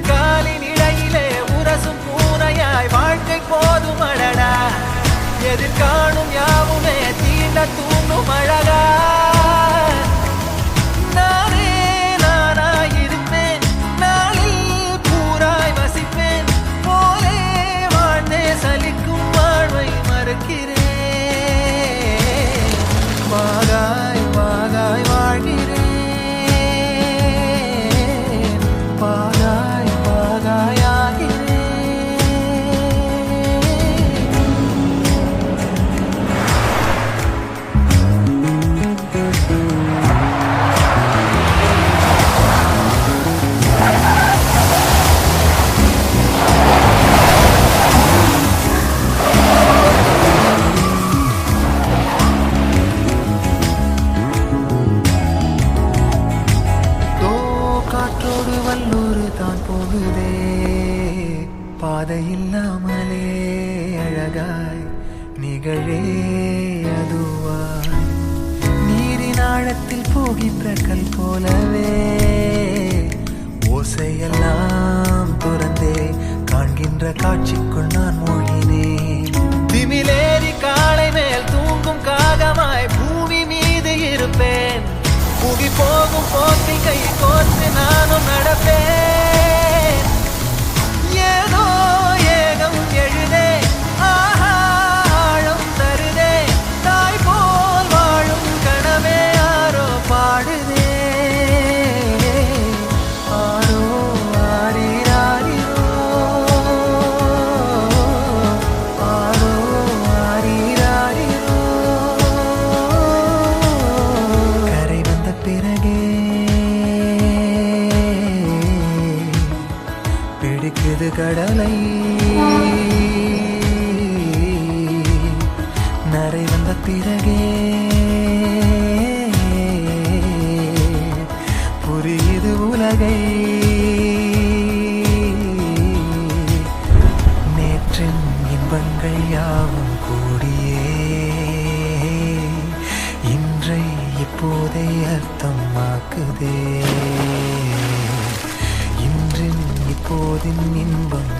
காலின் இடையிலே உரசும் பூனையாய் வாழ்க்கை போதும் அழடா. எதிர்காணும் யாவுமே தீண்ட தூண்டும் அழகா. நானே நானாயிருப்பேன், நாளில் பூராய் வசிப்பேன். போலே வாழ்ந்தே சலிக்கும் வாழ்வை மறுக்கிறேன். வாகாய் வாகாய் வாழ்கிறேன், வாகாய் வாகாய் ஆகிறேன். காற்றோடு வல்லூர் தான் போகுதே, பாதை இல்லாமலே அழகாய் நிகழே அதுவாய். நீரின் ஆழத்தில் போகின்ற கல் போலவே ஓசையெல்லாம் துறந்தே காண்கின்ற காட்சிக்குள் நான் மூழ்கினேன். திமிலேறி காலை மேல் தூங்கும் காகமாய் பூமி மீது இருப்பேன். புவி போகும் போக்கில் கை கோர்த்து நானும் நடப்பேன். ஏதோ ஏகம் எழுதே, ஆஹா ஆழம் தருதே. தாய் போல் வாழும் கனவே யாரோ பாடுதே. ஆரோ ஆரீராரிரோ, ஆரோ ஆரீராரிரோ. கரை வந்த பிறகே பிடிக்குது கடலை. நரை வந்த பிறகே புரியுது உலகை. நேற்றின் இன்பங்கள் யாவும் கூடியே இன்றை இப்போதை அர்த்தமாக்குதே. இன்றின் இப்போதின் இன்பம்